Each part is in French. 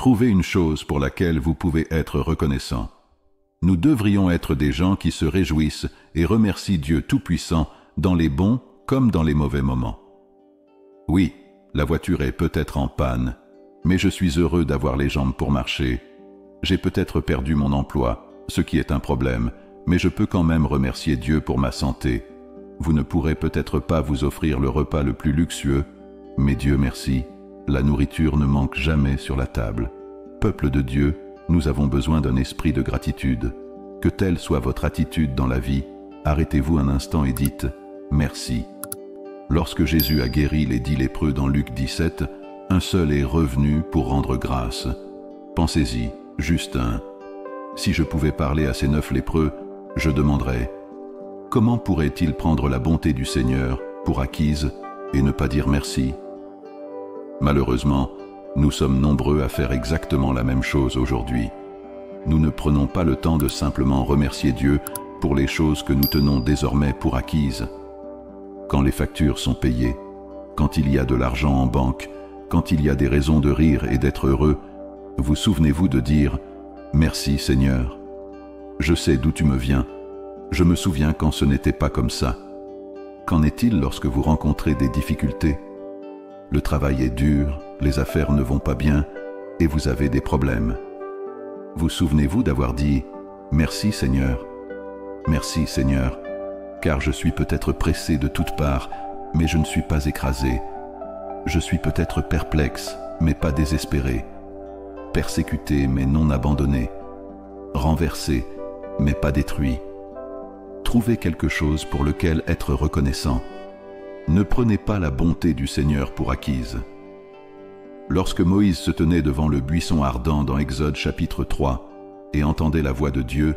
Trouvez une chose pour laquelle vous pouvez être reconnaissant. Nous devrions être des gens qui se réjouissent et remercient Dieu Tout-Puissant dans les bons comme dans les mauvais moments. Oui, la voiture est peut-être en panne, mais je suis heureux d'avoir les jambes pour marcher. J'ai peut-être perdu mon emploi, ce qui est un problème, mais je peux quand même remercier Dieu pour ma santé. Vous ne pourrez peut-être pas vous offrir le repas le plus luxueux, mais Dieu merci, la nourriture ne manque jamais sur la table. Peuple de Dieu, nous avons besoin d'un esprit de gratitude. Que telle soit votre attitude dans la vie, arrêtez-vous un instant et dites « Merci ». Lorsque Jésus a guéri les 10 lépreux dans Luc 17, un seul est revenu pour rendre grâce. Pensez-y, juste un. Si je pouvais parler à ces 9 lépreux, je demanderais « Comment pourrait-il prendre la bonté du Seigneur pour acquise et ne pas dire merci ?» Malheureusement, nous sommes nombreux à faire exactement la même chose aujourd'hui. Nous ne prenons pas le temps de simplement remercier Dieu pour les choses que nous tenons désormais pour acquises. Quand les factures sont payées, quand il y a de l'argent en banque, quand il y a des raisons de rire et d'être heureux, vous souvenez-vous de dire « Merci Seigneur ». Je sais d'où tu me viens. Je me souviens quand ce n'était pas comme ça. Qu'en est-il lorsque vous rencontrez des difficultés ? Le travail est dur, les affaires ne vont pas bien et vous avez des problèmes. Vous souvenez-vous d'avoir dit « Merci Seigneur ». Merci Seigneur, car je suis peut-être pressé de toutes parts, mais je ne suis pas écrasé. Je suis peut-être perplexe, mais pas désespéré. Persécuté, mais non abandonné. Renversé, mais pas détruit. Trouvez quelque chose pour lequel être reconnaissant. Ne prenez pas la bonté du Seigneur pour acquise. Lorsque Moïse se tenait devant le buisson ardent dans Exode chapitre 3 et entendait la voix de Dieu,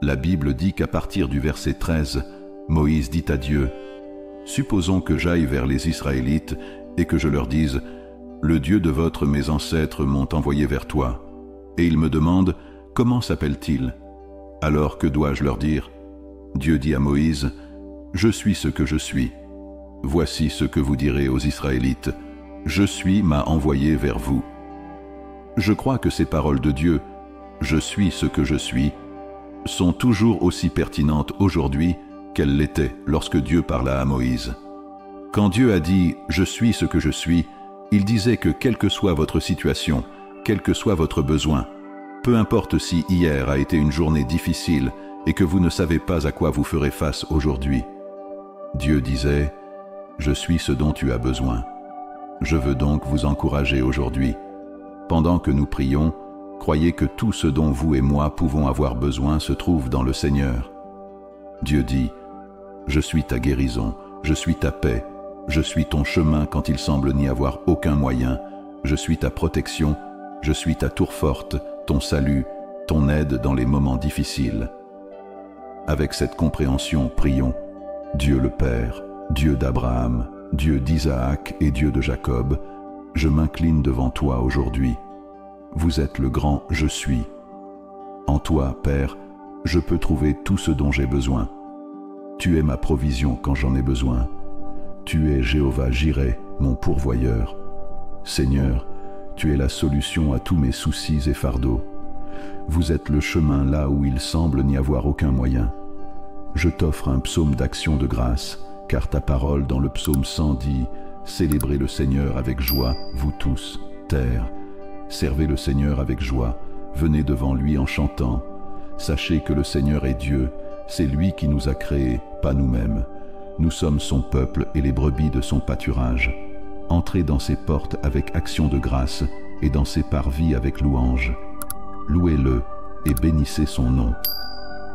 la Bible dit qu'à partir du verset 13, Moïse dit à Dieu « Supposons que j'aille vers les Israélites et que je leur dise « Le Dieu de mes ancêtres m'ont envoyé vers toi. » Et ils me demandent « Comment s'appelle-t-il » Alors que dois-je leur dire ? Dieu dit à Moïse « Je suis ce que je suis. Voici ce que vous direz aux Israélites. Je suis m'a envoyé vers vous. » Je crois que ces paroles de Dieu « Je suis ce que je suis » sont toujours aussi pertinentes aujourd'hui qu'elles l'étaient lorsque Dieu parla à Moïse. Quand Dieu a dit « Je suis ce que je suis », il disait que quelle que soit votre situation, quel que soit votre besoin, peu importe si hier a été une journée difficile et que vous ne savez pas à quoi vous ferez face aujourd'hui, Dieu disait « Je suis ce dont tu as besoin ». Je veux donc vous encourager aujourd'hui. Pendant que nous prions, croyez que tout ce dont vous et moi pouvons avoir besoin se trouve dans le Seigneur. Dieu dit « Je suis ta guérison, je suis ta paix, je suis ton chemin quand il semble n'y avoir aucun moyen, je suis ta protection, je suis ta tour forte, ton salut, ton aide dans les moments difficiles. » Avec cette compréhension, prions. Dieu le Père, Dieu d'Abraham, Dieu d'Isaac et Dieu de Jacob, je m'incline devant toi aujourd'hui. Vous êtes le grand « Je suis ». En toi, Père, je peux trouver tout ce dont j'ai besoin. Tu es ma provision quand j'en ai besoin. Tu es Jéhovah Jireh, mon pourvoyeur. Seigneur, tu es la solution à tous mes soucis et fardeaux. Vous êtes le chemin là où il semble n'y avoir aucun moyen. Je t'offre un psaume d'action de grâce, car ta parole dans le psaume 100 dit « Célébrez le Seigneur avec joie, vous tous, terre. Servez le Seigneur avec joie, venez devant lui en chantant. Sachez que le Seigneur est Dieu, c'est lui qui nous a créés, pas nous-mêmes. Nous sommes son peuple et les brebis de son pâturage. Entrez dans ses portes avec action de grâce et dans ses parvis avec louange. Louez-le et bénissez son nom.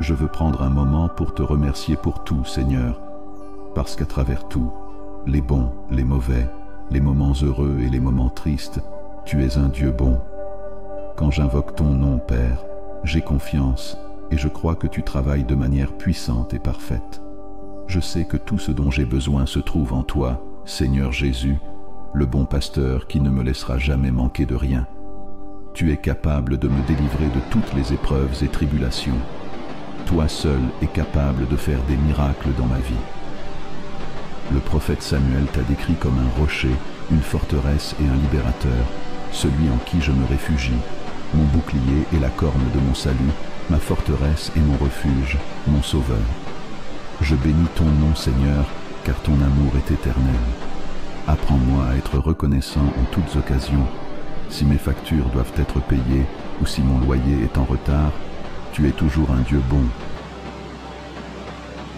Je veux prendre un moment pour te remercier pour tout, Seigneur, parce qu'à travers tout, les bons, les mauvais, les moments heureux et les moments tristes, tu es un Dieu bon. Quand j'invoque ton nom, Père, j'ai confiance et je crois que tu travailles de manière puissante et parfaite. Je sais que tout ce dont j'ai besoin se trouve en toi, Seigneur Jésus, le bon pasteur qui ne me laissera jamais manquer de rien. Tu es capable de me délivrer de toutes les épreuves et tribulations. Toi seul es capable de faire des miracles dans ma vie. Le prophète Samuel t'a décrit comme un rocher, une forteresse et un libérateur. celui en qui je me réfugie, mon bouclier et la corne de mon salut, ma forteresse et mon refuge, mon sauveur. Je bénis ton nom, Seigneur, car ton amour est éternel. Apprends-moi à être reconnaissant en toutes occasions. Si mes factures doivent être payées ou si mon loyer est en retard, tu es toujours un Dieu bon.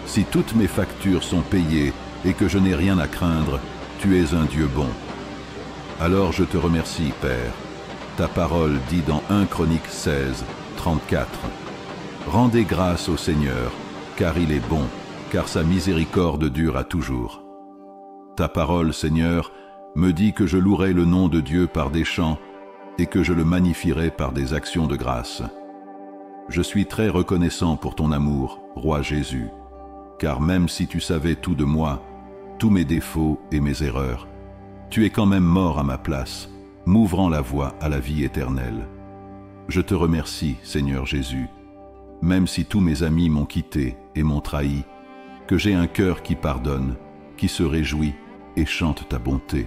Si toutes mes factures sont payées et que je n'ai rien à craindre, tu es un Dieu bon. Alors je te remercie, Père. Ta parole dit dans 1 Chronique 16, 34. Rendez grâce au Seigneur, car il est bon, car sa miséricorde dure à toujours. Ta parole, Seigneur, me dit que je louerai le nom de Dieu par des chants et que je le magnifierai par des actions de grâce. Je suis très reconnaissant pour ton amour, Roi Jésus, car même si tu savais tout de moi, tous mes défauts et mes erreurs, tu es quand même mort à ma place, m'ouvrant la voie à la vie éternelle. Je te remercie, Seigneur Jésus, même si tous mes amis m'ont quitté et m'ont trahi, que j'ai un cœur qui pardonne, qui se réjouit et chante ta bonté.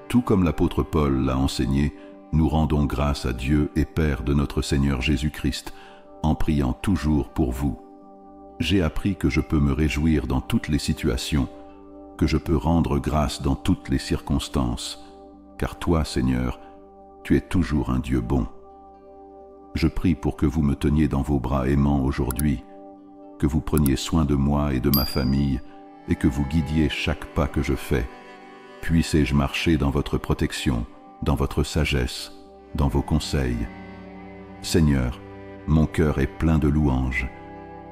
Tout comme l'apôtre Paul l'a enseigné, nous rendons grâce à Dieu et Père de notre Seigneur Jésus-Christ, en priant toujours pour vous. J'ai appris que je peux me réjouir dans toutes les situations, que je peux rendre grâce dans toutes les circonstances, car toi, Seigneur, tu es toujours un Dieu bon. Je prie pour que vous me teniez dans vos bras aimants aujourd'hui, que vous preniez soin de moi et de ma famille, et que vous guidiez chaque pas que je fais. Puissé-je marcher dans votre protection, dans votre sagesse, dans vos conseils. Seigneur, mon cœur est plein de louanges.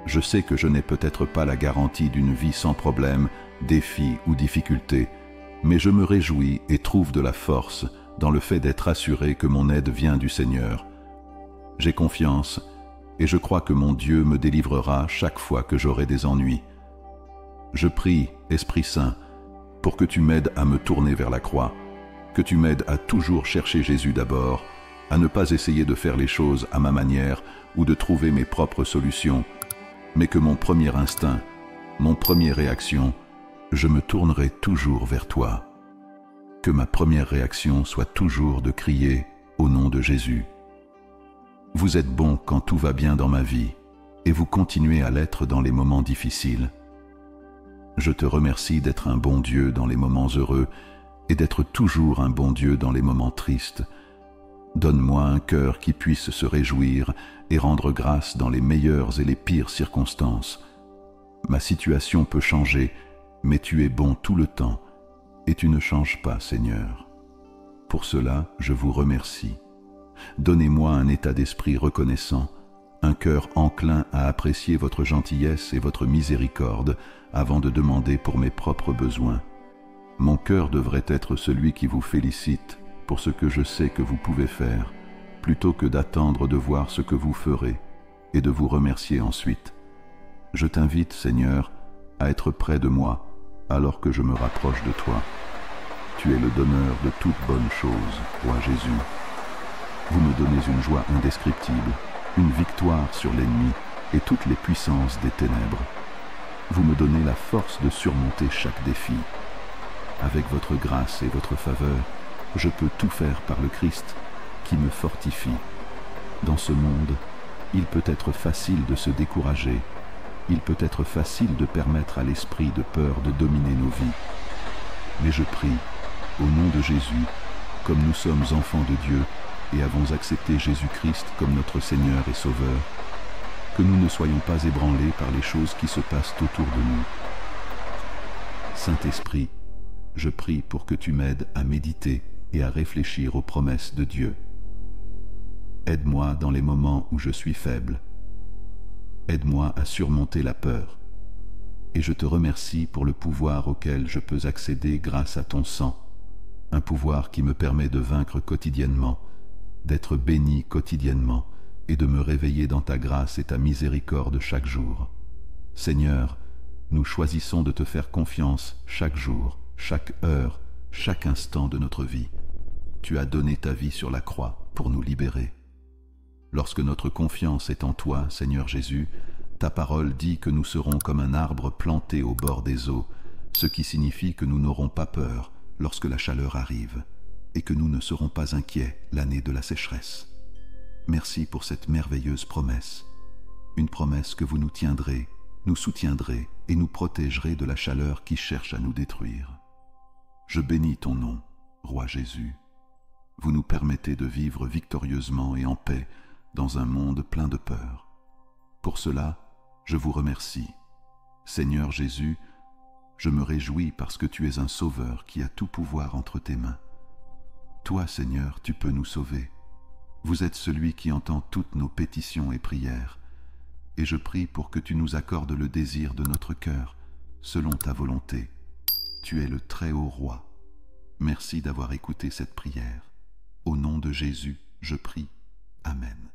Je sais que je n'ai peut-être pas la garantie d'une vie sans problème, défis ou difficultés, mais je me réjouis et trouve de la force dans le fait d'être assuré que mon aide vient du Seigneur. J'ai confiance et je crois que mon Dieu me délivrera chaque fois que j'aurai des ennuis. Je prie, Esprit Saint, pour que tu m'aides à me tourner vers la croix, que tu m'aides à toujours chercher Jésus d'abord, à ne pas essayer de faire les choses à ma manière ou de trouver mes propres solutions, mais que mon premier instinct, mon première réaction, je me tournerai toujours vers toi. Que ma première réaction soit toujours de crier au nom de Jésus. Vous êtes bon quand tout va bien dans ma vie, et vous continuez à l'être dans les moments difficiles. Je te remercie d'être un bon Dieu dans les moments heureux et d'être toujours un bon Dieu dans les moments tristes. Donne-moi un cœur qui puisse se réjouir et rendre grâce dans les meilleures et les pires circonstances. Ma situation peut changer, mais tu es bon tout le temps, et tu ne changes pas, Seigneur. Pour cela, je vous remercie. Donnez-moi un état d'esprit reconnaissant, un cœur enclin à apprécier votre gentillesse et votre miséricorde avant de demander pour mes propres besoins. Mon cœur devrait être celui qui vous félicite pour ce que je sais que vous pouvez faire, plutôt que d'attendre de voir ce que vous ferez et de vous remercier ensuite. Je t'invite, Seigneur, à être près de moi alors que je me rapproche de toi. Tu es le donneur de toutes bonnes choses, Roi Jésus. Vous me donnez une joie indescriptible, une victoire sur l'ennemi et toutes les puissances des ténèbres. Vous me donnez la force de surmonter chaque défi. Avec votre grâce et votre faveur, je peux tout faire par le Christ qui me fortifie. Dans ce monde, il peut être facile de se décourager. Il peut être facile de permettre à l'esprit de peur de dominer nos vies. Mais je prie, au nom de Jésus, comme nous sommes enfants de Dieu et avons accepté Jésus-Christ comme notre Seigneur et Sauveur, que nous ne soyons pas ébranlés par les choses qui se passent autour de nous. Saint-Esprit, je prie pour que tu m'aides à méditer et à réfléchir aux promesses de Dieu. Aide-moi dans les moments où je suis faible. Aide-moi à surmonter la peur. Et je te remercie pour le pouvoir auquel je peux accéder grâce à ton sang, un pouvoir qui me permet de vaincre quotidiennement, d'être béni quotidiennement et de me réveiller dans ta grâce et ta miséricorde chaque jour. Seigneur, nous choisissons de te faire confiance chaque jour, chaque heure, chaque instant de notre vie. Tu as donné ta vie sur la croix pour nous libérer. Lorsque notre confiance est en toi, Seigneur Jésus, ta parole dit que nous serons comme un arbre planté au bord des eaux, ce qui signifie que nous n'aurons pas peur lorsque la chaleur arrive. et que nous ne serons pas inquiets l'année de la sécheresse. Merci pour cette merveilleuse promesse, une promesse que vous nous tiendrez, nous soutiendrez et nous protégerez de la chaleur qui cherche à nous détruire. Je bénis ton nom, Roi Jésus. Vous nous permettez de vivre victorieusement et en paix dans un monde plein de peur. Pour cela, je vous remercie. Seigneur Jésus, je me réjouis parce que tu es un sauveur qui a tout pouvoir entre tes mains. Toi, Seigneur, tu peux nous sauver. Vous êtes celui qui entend toutes nos pétitions et prières, et je prie pour que tu nous accordes le désir de notre cœur, selon ta volonté. Tu es le Très-Haut Roi. Merci d'avoir écouté cette prière. Au nom de Jésus, je prie. Amen.